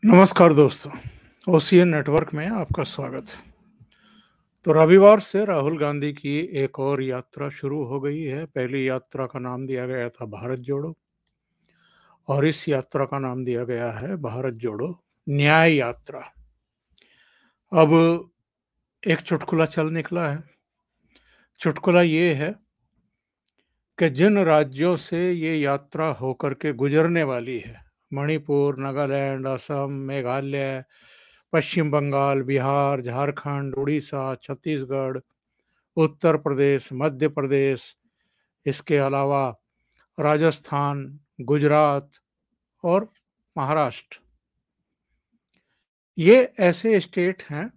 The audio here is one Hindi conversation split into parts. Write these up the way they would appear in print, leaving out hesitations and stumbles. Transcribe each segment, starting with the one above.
नमस्कार दोस्तों, ओसीएन नेटवर्क में आपका स्वागत है। तो रविवार से राहुल गांधी की एक और यात्रा शुरू हो गई है। पहली यात्रा का नाम दिया गया था भारत जोड़ो और इस यात्रा का नाम दिया गया है भारत जोड़ो न्याय यात्रा। अब एक चुटकुला चल निकला है। चुटकुला ये है कि जिन राज्यों से ये यात्रा होकर के गुजरने वाली है, मणिपुर, नागालैंड, असम, मेघालय, पश्चिम बंगाल, बिहार, झारखंड, उड़ीसा, छत्तीसगढ़, उत्तर प्रदेश, मध्य प्रदेश, इसके अलावा राजस्थान, गुजरात और महाराष्ट्र, ये ऐसे स्टेट हैं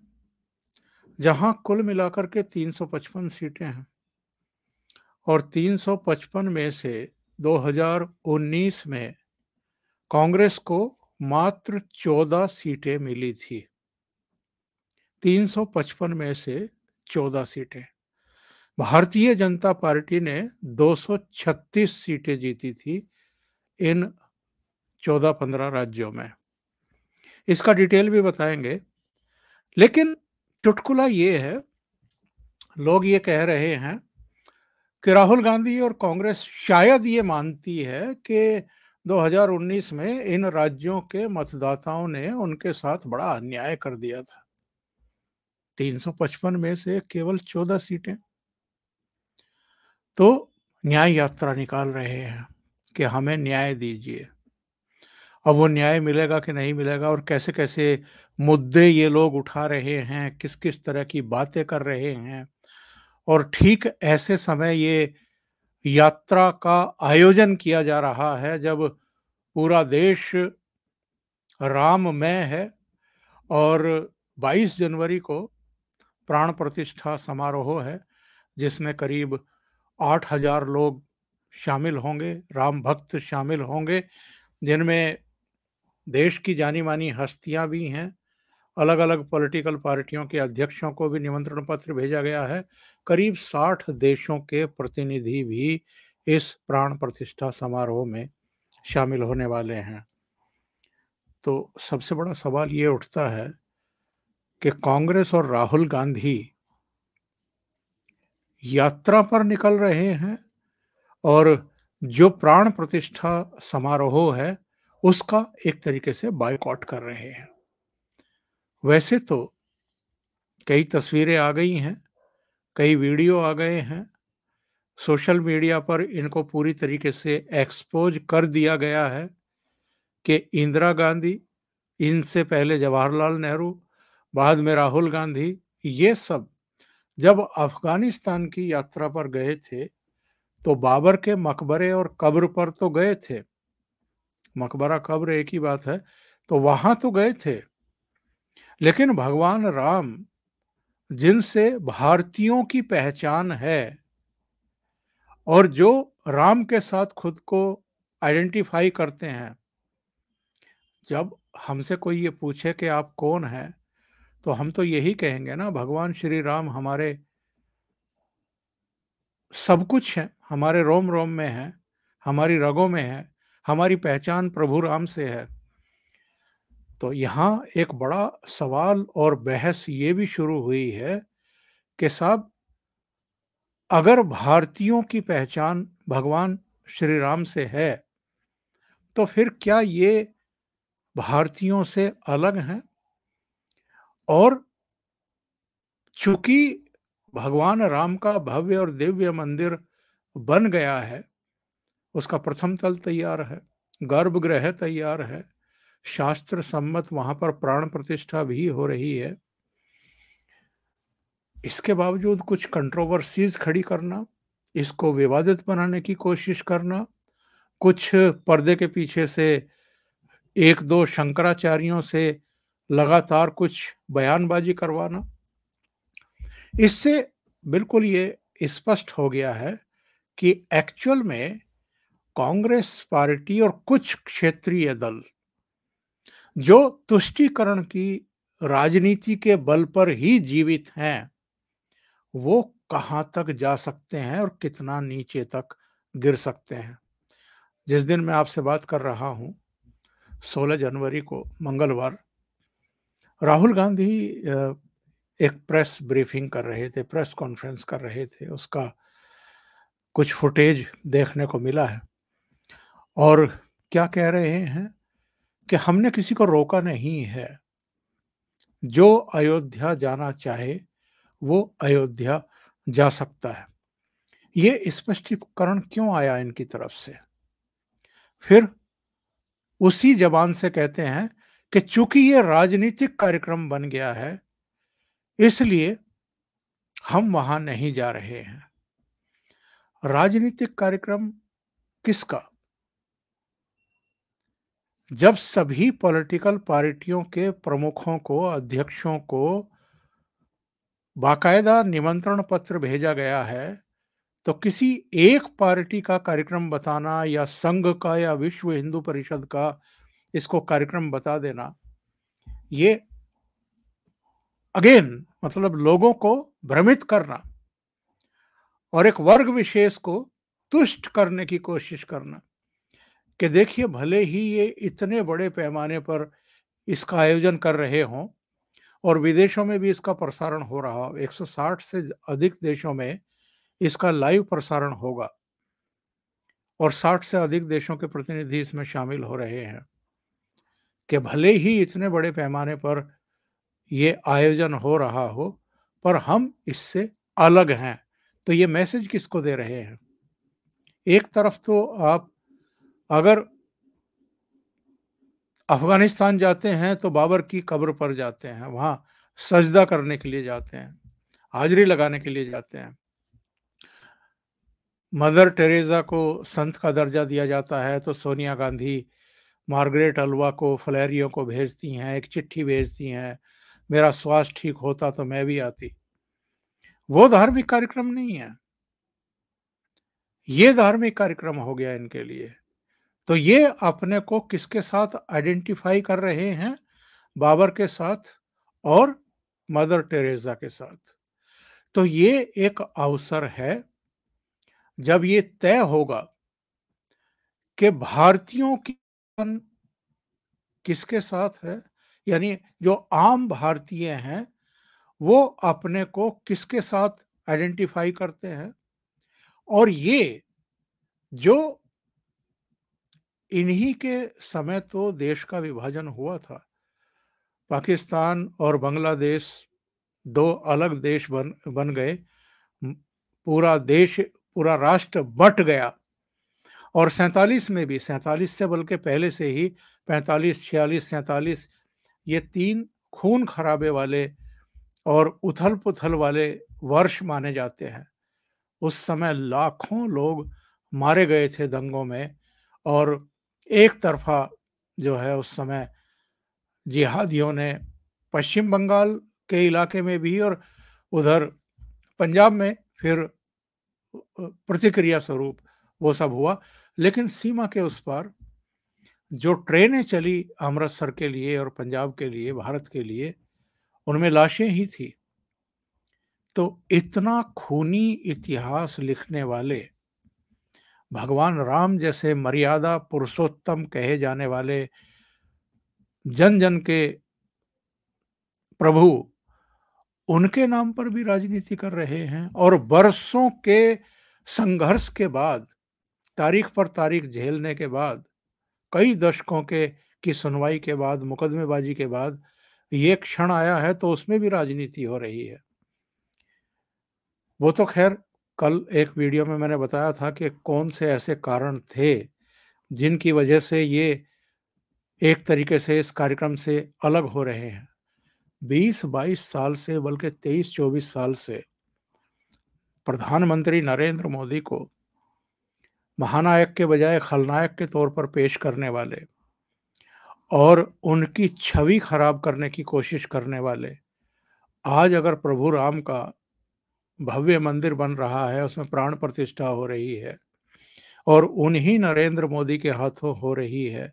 जहां कुल मिलाकर के 355 सीटें हैं और 355 में से 2019 में कांग्रेस को मात्र 14 सीटें मिली थी। 355 में से 14 सीटें। भारतीय जनता पार्टी ने 236 सीटें जीती थी इन 14-15 राज्यों में। इसका डिटेल भी बताएंगे, लेकिन चुटकुला ये है, लोग ये कह रहे हैं कि राहुल गांधी और कांग्रेस शायद ये मानती है कि 2019 में इन राज्यों के मतदाताओं ने उनके साथ बड़ा अन्याय कर दिया था। 355 में से केवल 14 सीटें। तो न्याय यात्रा निकाल रहे हैं कि हमें न्याय दीजिए। अब वो न्याय मिलेगा कि नहीं मिलेगा और कैसे-कैसे मुद्दे ये लोग उठा रहे हैं, किस-किस तरह की बातें कर रहे हैं और ठीक ऐसे समय ये यात्रा का आयोजन किया जा रहा है जब पूरा देश राममय है और 22 जनवरी को प्राण प्रतिष्ठा समारोह है, जिसमें करीब 8,000 लोग शामिल होंगे, राम भक्त शामिल होंगे, जिनमें देश की जानी-मानी हस्तियाँ भी हैं। अलग-अलग पॉलिटिकल पार्टियों के अध्यक्षों को भी निमंत्रण पत्र भेजा गया है। करीब 60 देशों के प्रतिनिधि भी इस प्राण प्रतिष्ठा समारोह में शामिल होने वाले हैं। तो सबसे बड़ा सवाल ये उठता है कि कांग्रेस और राहुल गांधी यात्रा पर निकल रहे हैं और जो प्राण प्रतिष्ठा समारोह है, उसका एक तरीके से बायकॉट कर रहे हैं। वैसे तो कई तस्वीरें आ गई हैं, कई वीडियो आ गए हैं, सोशल मीडिया पर इनको पूरी तरीके से एक्सपोज कर दिया गया है कि इंदिरा गांधी, इनसे पहले जवाहरलाल नेहरू, बाद में राहुल गांधी, ये सब जब अफ़गानिस्तान की यात्रा पर गए थे, तो बाबर के मकबरे और कब्र पर तो गए थे। मकबरा, कब्र एक ही बात है, तो वहाँ तो गए थे। लेकिन भगवान राम, जिनसे भारतीयों की पहचान है और जो राम के साथ खुद को आइडेंटिफ़ाई करते हैं, जब हमसे कोई ये पूछे कि आप कौन हैं, तो हम तो यही कहेंगे ना, भगवान श्री राम हमारे सब कुछ हैं, हमारे रोम-रोम में हैं, हमारी रगों में हैं, हमारी पहचान प्रभु राम से है। तो यहाँ एक बड़ा सवाल और बहस ये भी शुरू हुई है कि साहब, अगर भारतीयों की पहचान भगवान श्री राम से है, तो फिर क्या ये भारतीयों से अलग हैं? और चूँकि भगवान राम का भव्य और दिव्य मंदिर बन गया है, उसका प्रथम तल तैयार है, गर्भगृह तैयार है, शास्त्र सम्मत वहाँ पर प्राण प्रतिष्ठा भी हो रही है। इसके बावजूद कुछ कंट्रोवर्सीज़ खड़ी करना, इसको विवादित बनाने की कोशिश करना, कुछ पर्दे के पीछे से 1-2 शंकराचार्यों से लगातार कुछ बयानबाज़ी करवाना, इससे बिल्कुल ये स्पष्ट हो गया है कि एक्चुअल में कांग्रेस पार्टी और कुछ क्षेत्रीय दल, जो तुष्टीकरण की राजनीति के बल पर ही जीवित हैं, वो कहाँ तक जा सकते हैं और कितना नीचे तक गिर सकते हैं। जिस दिन मैं आपसे बात कर रहा हूँ, 16 जनवरी को मंगलवार राहुल गांधी एक प्रेस ब्रीफिंग कर रहे थे, प्रेस कॉन्फ्रेंस कर रहे थे। उसका कुछ फुटेज देखने को मिला है और क्या कह रहे हैं कि हमने किसी को रोका नहीं है। जो अयोध्या जाना चाहे, वो अयोध्या जा सकता है। ये स्पष्टीकरण क्यों आया इनकी तरफ से? फिर उसी ज़बान से कहते हैं कि चूँकि ये राजनीतिक कार्यक्रम बन गया है, इसलिए हम वहाँ नहीं जा रहे हैं। राजनीतिक कार्यक्रम किसका? जब सभी पॉलिटिकल पार्टियों के प्रमुखों को, अध्यक्षों को बाकायदा निमंत्रण पत्र भेजा गया है, तो किसी एक पार्टी का कार्यक्रम बताना या संघ का या विश्व हिंदू परिषद का इसको कार्यक्रम बता देना, ये अगेन मतलब लोगों को भ्रमित करना और एक वर्ग विशेष को तुष्ट करने की कोशिश करना कि देखिए भले ही ये इतने बड़े पैमाने पर इसका आयोजन कर रहे हों और विदेशों में भी इसका प्रसारण हो रहा हो, 160 से अधिक देशों में इसका लाइव प्रसारण होगा और 60 से अधिक देशों के प्रतिनिधि इसमें शामिल हो रहे हैं कि भले ही इतने बड़े पैमाने पर ये आयोजन हो रहा हो, पर हम इससे अलग हैं। तो ये मैसेज किसको दे रहे हैं? एक तरफ तो आप अगर अफ़गानिस्तान जाते हैं तो बाबर की कब्र पर जाते हैं, वहाँ सजदा करने के लिए जाते हैं, हाज़िरी लगाने के लिए जाते हैं। मदर टेरेसा को संत का दर्जा दिया जाता है तो सोनिया गांधी, मार्गरेट अल्वा को, फ्लैरियो को भेजती हैं, एक चिट्ठी भेजती हैं, मेरा स्वास्थ्य ठीक होता तो मैं भी आती। वो धार्मिक कार्यक्रम नहीं है, ये धार्मिक कार्यक्रम हो गया इनके लिए। तो ये अपने को किसके साथ आइडेंटिफ़ाई कर रहे हैं? बाबर के साथ और मदर टेरेसा के साथ। तो ये एक अवसर है, जब ये तय होगा कि भारतीयों की मन किसके साथ है, यानी जो आम भारतीय हैं, वो अपने को किसके साथ आइडेंटिफ़ाई करते हैं और ये जो इन्हीं के समय तो देश का विभाजन हुआ था। पाकिस्तान और बांग्लादेश 2 अलग देश बन बन गए। उम, पूरा देश, पूरा राष्ट्र बँट गया और 47 में भी 47 से बल्कि पहले से ही 45, 46, 47 ये 3 खून-खराबे वाले और उथल-पुथल वाले वर्ष माने जाते हैं। उस समय लाखों लोग मारे गए थे दंगों में और एक तरफ़ा जो है उस समय जिहादियों ने पश्चिम बंगाल के इलाके में भी और उधर पंजाब में फिर प्रतिक्रिया स्वरूप वो सब हुआ। लेकिन सीमा के उस पार जो ट्रेनें चली अमृतसर के लिए और पंजाब के लिए, भारत के लिए, उनमें लाशें ही थी। तो इतना खूनी इतिहास लिखने वाले भगवान राम जैसे मर्यादा पुरुषोत्तम कहे जाने वाले जन-जन के प्रभु, उनके नाम पर भी राजनीति कर रहे हैं और बरसों के संघर्ष के बाद, तारीख पर तारीख झेलने के बाद, कई दशकों के की सुनवाई के बाद, मुकदमेबाजी के बाद, ये क्षण आया है तो उसमें भी राजनीति हो रही है। वो तो ख़ैर कल एक वीडियो में मैंने बताया था कि कौन से ऐसे कारण थे, जिनकी वजह से ये एक तरीके से इस कार्यक्रम से अलग हो रहे हैं। 20-22 साल से बल्कि 23-24 साल से प्रधानमंत्री नरेंद्र मोदी को महानायक के बजाय खलनायक के तौर पर पेश करने वाले और उनकी छवि खराब करने की कोशिश करने वाले, आज अगर प्रभु राम का भव्य मंदिर बन रहा है, उसमें प्राण प्रतिष्ठा हो रही है और उन्हीं नरेंद्र मोदी के हाथों हो रही है,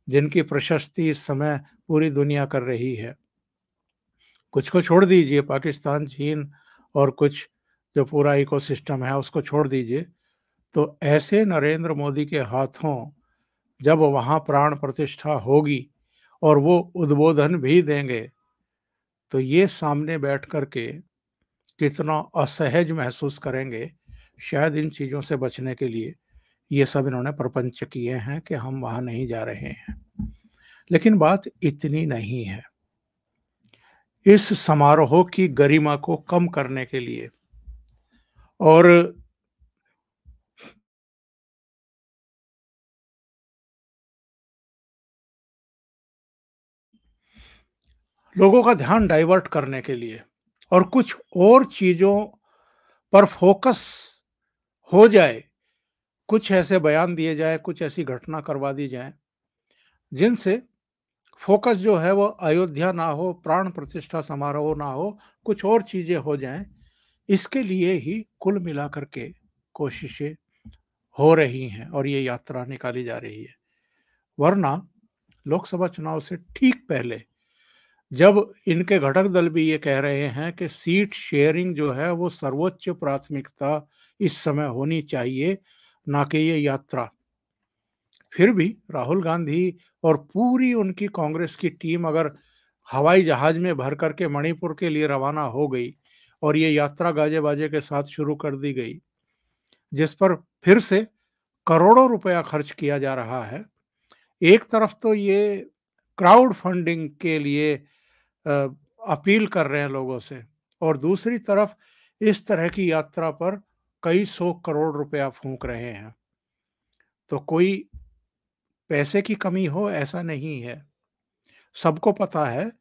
जिनकी प्रशस्ति इस समय पूरी दुनिया कर रही है। कुछ को छोड़ दीजिए, पाकिस्तान, चीन और कुछ जो पूरा इकोसिस्टम है उसको छोड़ दीजिए। तो ऐसे नरेंद्र मोदी के हाथों जब वहाँ प्राण प्रतिष्ठा होगी और वो उद्बोधन भी देंगे, तो ये सामने बैठ कर के कितना असहज महसूस करेंगे। शायद इन चीज़ों से बचने के लिए ये सब इन्होंने प्रपंच किए हैं कि हम वहाँ नहीं जा रहे हैं। लेकिन बात इतनी नहीं है। इस समारोह की गरिमा को कम करने के लिए और लोगों का ध्यान डाइवर्ट करने के लिए और कुछ और चीज़ों पर फ़ोकस हो जाए, कुछ ऐसे बयान दिए जाएँ, कुछ ऐसी घटना करवा दी जाए, जिनसे फ़ोकस जो है वो अयोध्या ना हो, प्राण प्रतिष्ठा समारोह ना हो, कुछ और चीज़ें हो जाएँ। इसके लिए ही कुल मिलाकर के कोशिशें हो रही हैं और ये यात्रा निकाली जा रही है। वरना लोकसभा चुनाव से ठीक पहले जब इनके घटक दल भी ये कह रहे हैं कि सीट शेयरिंग जो है वो सर्वोच्च प्राथमिकता इस समय होनी चाहिए, ना कि ये यात्रा। फिर भी राहुल गांधी और पूरी उनकी कांग्रेस की टीम अगर हवाई जहाज में भर करके मणिपुर के लिए रवाना हो गई और ये यात्रा गाजे बाजे के साथ शुरू कर दी गई, जिस पर फिर से करोड़ों रुपया खर्च किया जा रहा है। एक तरफ तो ये क्राउड फंडिंग के लिए अ, अपील कर रहे हैं लोगों से और दूसरी तरफ इस तरह की यात्रा पर कई सौ करोड़ रुपया फूंक रहे हैं। तो कोई पैसे की कमी हो ऐसा नहीं है। सबको पता है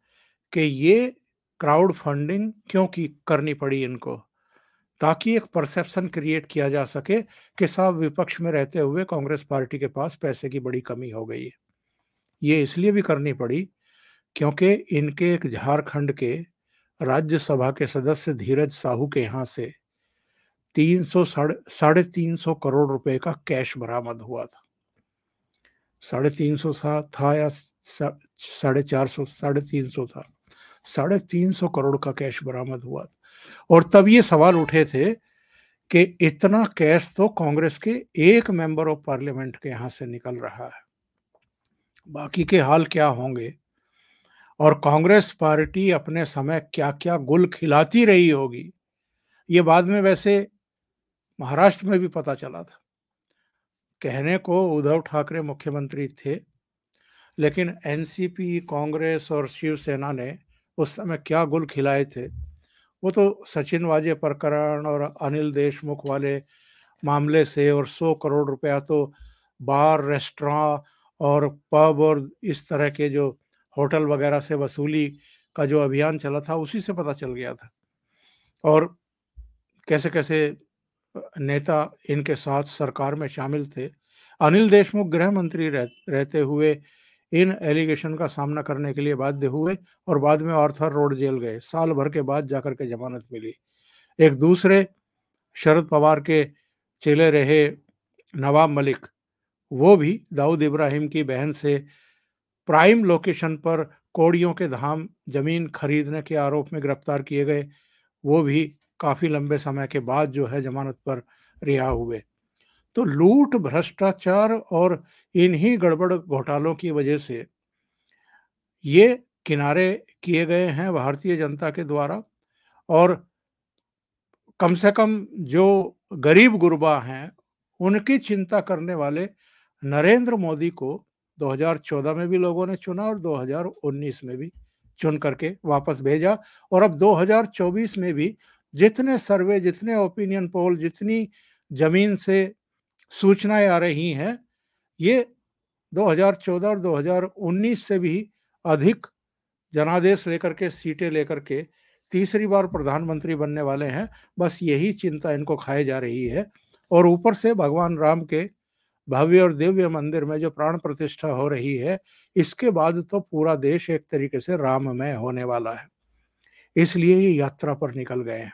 कि ये क्राउड फंडिंग क्यों की करनी पड़ी इनको, ताकि एक परसेप्शन क्रिएट किया जा सके कि साहब विपक्ष में रहते हुए कांग्रेस पार्टी के पास पैसे की बड़ी कमी हो गई है। ये इसलिए भी करनी पड़ी क्योंकि इनके एक झारखंड के राज्यसभा के सदस्य धीरज साहू के यहाँ से 300 साढ़े 300 करोड़ रुपए का कैश बरामद हुआ था। 350 था या साढ़े 400, 350 था। 350 करोड़ का कैश बरामद हुआ था और तब ये सवाल उठे थे कि इतना कैश तो कांग्रेस के एक मेंबर ऑफ पार्लियामेंट के यहाँ से निकल रहा है। बाकी के हाल क्या होंगे और कांग्रेस पार्टी अपने समय क्या-क्या गुल खिलाती रही होगी, ये बाद में वैसे महाराष्ट्र में भी पता चला था। कहने को उद्धव ठाकरे मुख्यमंत्री थे, लेकिन एनसीपी, कांग्रेस और शिवसेना ने उस समय क्या गुल खिलाए थे, वो तो सचिन वाजे प्रकरण और अनिल देशमुख वाले मामले से और 100 करोड़ रुपया तो बार, रेस्टोरेंट और पब और इस तरह के जो होटल वगैरह से वसूली का जो अभियान चला था, उसी से पता चल गया था। और कैसे-कैसे नेता इनके साथ सरकार में शामिल थे। अनिल देशमुख गृह मंत्री रहते हुए इन एलिगेशन का सामना करने के लिए बाध्य हुए और बाद में आर्थर रोड जेल गए। साल भर के बाद जाकर के जमानत मिली। एक दूसरे शरद पवार के चेले रहे नवाब मलिक, वो भी दाऊद इब्राहिम की बहन से प्राइम लोकेशन पर कौड़ियों के धाम ज़मीन खरीदने के आरोप में गिरफ्तार किए गए। वो भी काफ़ी लंबे समय के बाद जो है ज़मानत पर रिहा हुए। तो लूट, भ्रष्टाचार और इन्हीं गड़बड़ घोटालों की वजह से ये किनारे किए गए हैं भारतीय जनता के द्वारा और कम से कम जो गरीब-गुरबा हैं, उनकी चिंता करने वाले नरेंद्र मोदी को 2014 में भी लोगों ने चुना और 2019 में भी चुन करके वापस भेजा और अब 2024 में भी जितने सर्वे, जितने ओपिनियन पोल, जितनी ज़मीन से सूचनाएँ आ रही हैं, ये 2014 और 2019 से भी अधिक जनादेश लेकर के, सीटें लेकर के तीसरी बार प्रधानमंत्री बनने वाले हैं। बस यही चिंता इनको खाए जा रही है और ऊपर से भगवान राम के भव्य और दिव्य मंदिर में जो प्राण प्रतिष्ठा हो रही है, इसके बाद तो पूरा देश एक तरीके से राममय होने वाला है। इसलिए ये यात्रा पर निकल गए हैं।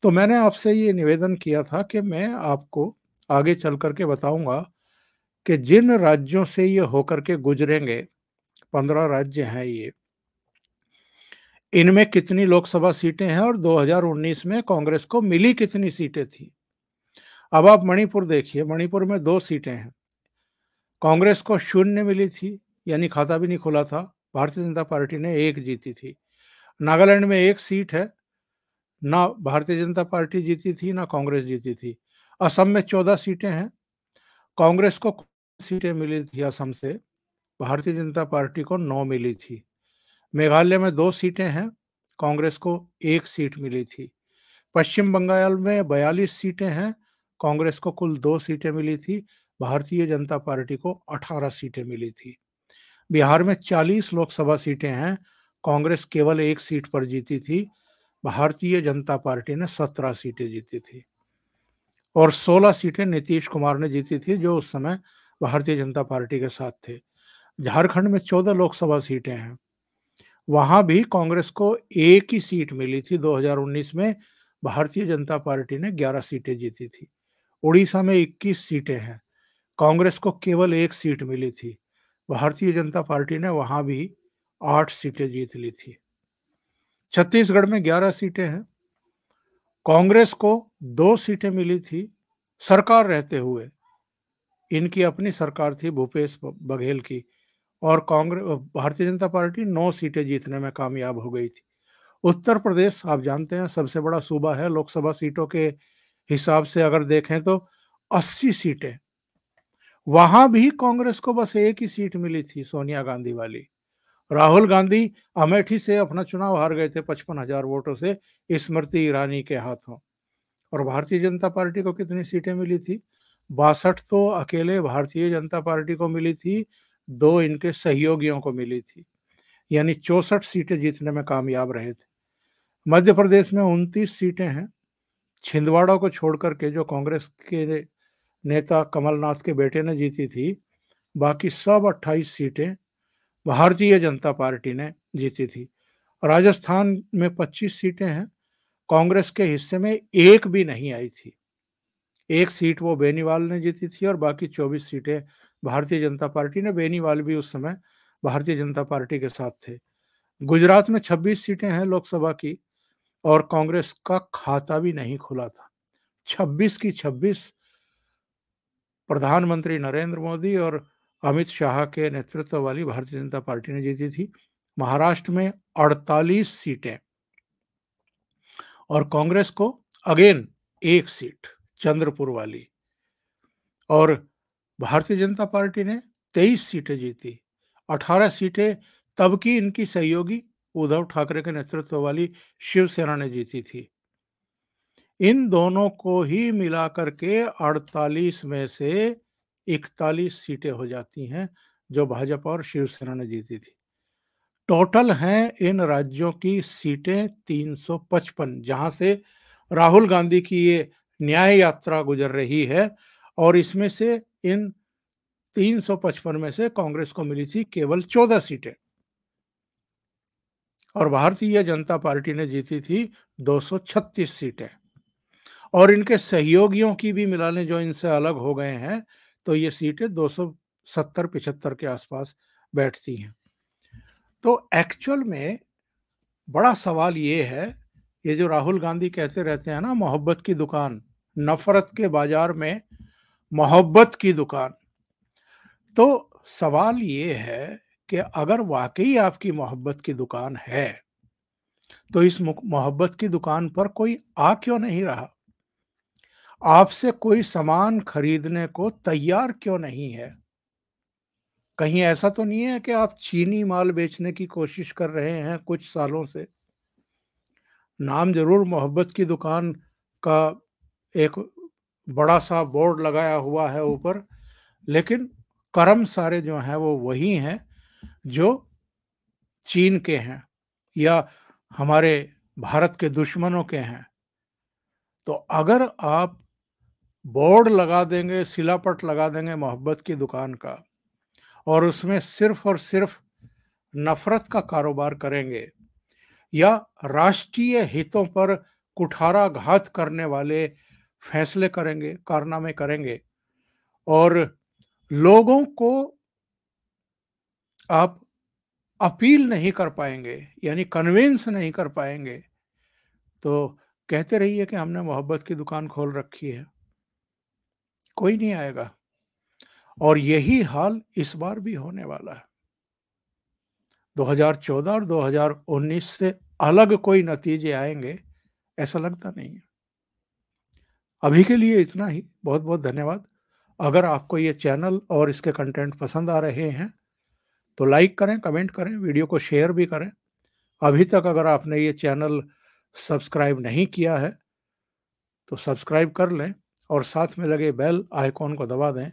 तो मैंने आपसे ये निवेदन किया था कि मैं आपको आगे चल कर के बताऊँगा कि जिन राज्यों से ये होकर के गुजरेंगे, 15 राज्य हैं ये, इनमें कितनी लोकसभा सीटें हैं और 2019 में कांग्रेस को मिली कितनी सीटें थी। अब आप मणिपुर देखिए, मणिपुर में 2 सीटें हैं। कांग्रेस को 0 मिली थी, यानी खाता भी नहीं खुला था। भारतीय जनता पार्टी ने 1 जीती थी। नागालैंड में 1 सीट है, ना भारतीय जनता पार्टी जीती थी, ना कांग्रेस जीती थी। असम में 14 सीटें हैं, कांग्रेस को सीटें मिली थी असम से, भारतीय जनता पार्टी को 9 मिली थी। मेघालय में 2 सीटें हैं, कांग्रेस को 1 सीट मिली थी। पश्चिम बंगाल में 42 सीटें हैं, कांग्रेस को कुल 2 सीटें मिली थी, भारतीय जनता पार्टी को 18 सीटें मिली थी। बिहार में 40 लोकसभा सीटें हैं, कांग्रेस केवल 1 सीट पर जीती थी, भारतीय जनता पार्टी ने 17 सीटें जीती थी और 16 सीटें नीतीश कुमार ने जीती थी, जो उस समय भारतीय जनता पार्टी के साथ थे। झारखंड में 14 लोकसभा सीटें हैं, वहां भी कांग्रेस को 1 ही सीट मिली थी। 2019 में भारतीय जनता पार्टी ने 11 सीटें जीती थी। उड़ीसा में 21 सीटें हैं, कांग्रेस को केवल 1 सीट मिली थी, भारतीय जनता पार्टी ने वहां भी 8 सीटें जीत ली थी। छत्तीसगढ़ में 11 सीटें हैं, कांग्रेस को 2 सीटें मिली थी सरकार रहते हुए। इनकी अपनी सरकार थी भूपेश बघेल की, और कांग्रेस भारतीय जनता पार्टी 9 सीटें जीतने में कामयाब हो गई थी। उत्तर प्रदेश आप जानते हैं सबसे बड़ा सूबा है, लोकसभा सीटों के हिसाब से अगर देखें तो 80 सीटें। वहां भी कांग्रेस को बस 1 ही सीट मिली थी, सोनिया गांधी वाली। राहुल गांधी अमेठी से अपना चुनाव हार गए थे 55,000 वोटों से स्मृति ईरानी के हाथों। और भारतीय जनता पार्टी को कितनी सीटें मिली थी? 62 तो अकेले भारतीय जनता पार्टी को मिली थी, 2 इनके सहयोगियों को मिली थी, यानी 64 सीटें जीतने में कामयाब रहे थे। मध्य प्रदेश में 29 सीटें हैं, छिंदवाड़ा को छोड़कर के, जो कांग्रेस के नेता कमलनाथ के बेटे ने जीती थी, बाकी सब 28 सीटें भारतीय जनता पार्टी ने जीती थी। राजस्थान में 25 सीटें हैं, कांग्रेस के हिस्से में 1 भी नहीं आई थी। 1 सीट वो बेनीवाल ने जीती थी और बाकी 24 सीटें भारतीय जनता पार्टी ने। बेनीवाल भी उस समय भारतीय जनता पार्टी के साथ थे। गुजरात में 26 सीटें हैं लोकसभा की, और कांग्रेस का खाता भी नहीं खुला था। 26 की 26 प्रधानमंत्री नरेंद्र मोदी और अमित शाह के नेतृत्व वाली भारतीय जनता पार्टी ने जीती थी। महाराष्ट्र में 48 सीटें और कांग्रेस को अगेन 1 सीट, चंद्रपुर वाली। और भारतीय जनता पार्टी ने 23 सीटें जीती। 18 सीटें तब की इनकी सहयोगी उद्धव ठाकरे के नेतृत्व वाली शिवसेना ने जीती थी। इन दोनों को ही मिलाकर के 48 में से 41 सीटें हो जाती हैं, जो भाजपा और शिवसेना ने जीती थी। टोटल हैं इन राज्यों की सीटें 355, जहां से राहुल गांधी की ये न्याय यात्रा गुजर रही है। और इसमें से इन 355 में से कांग्रेस को मिली थी केवल 14 सीटें और भारतीय जनता पार्टी ने जीती थी 236 सीटें। और इनके सहयोगियों की भी मिला लें जो इनसे अलग हो गए हैं, तो ये सीटें 270-75 के आसपास बैठती हैं। तो एक्चुअल में बड़ा सवाल ये है, ये जो राहुल गांधी कहते रहते हैं ना, मोहब्बत की दुकान, नफरत के बाजार में मोहब्बत की दुकान। तो सवाल ये है कि अगर वाकई आपकी मोहब्बत की दुकान है, तो इस मोहब्बत की दुकान पर कोई आ क्यों नहीं रहा? आपसे कोई सामान खरीदने को तैयार क्यों नहीं है? कहीं ऐसा तो नहीं है कि आप चीनी माल बेचने की कोशिश कर रहे हैं कुछ सालों से? नाम जरूर मोहब्बत की दुकान का एक बड़ा सा बोर्ड लगाया हुआ है ऊपर, लेकिन कर्म सारे जो हैं वो वही हैं जो चीन के हैं या हमारे भारत के दुश्मनों के हैं। तो अगर आप बोर्ड लगा देंगे, सिलापट लगा देंगे मोहब्बत की दुकान का, और उसमें सिर्फ और सिर्फ नफरत का कारोबार करेंगे या राष्ट्रीय हितों पर कुठाराघात करने वाले फैसले करेंगे, कारनामे करेंगे, और लोगों को आप अपील नहीं कर पाएंगे, यानी कन्विंस नहीं कर पाएंगे, तो कहते रहिए कि हमने मोहब्बत की दुकान खोल रखी है, कोई नहीं आएगा। और यही हाल इस बार भी होने वाला है। 2014 और 2019 से अलग कोई नतीजे आएँगे, ऐसा लगता नहीं है। अभी के लिए इतना ही, बहुत-बहुत धन्यवाद। अगर आपको ये चैनल और इसके कंटेंट पसंद आ रहे हैं, तो लाइक करें, कमेंट करें, वीडियो को शेयर भी करें। अभी तक अगर आपने ये चैनल सब्सक्राइब नहीं किया है, तो सब्सक्राइब कर लें और साथ में लगे बेल आइकॉन को दबा दें,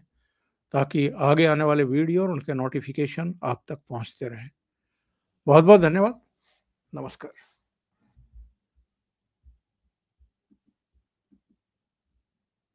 ताकि आगे आने वाले वीडियो और उनके नोटिफ़िकेशन आप तक पहुँचते रहें। बहुत-बहुत धन्यवाद। नमस्कार।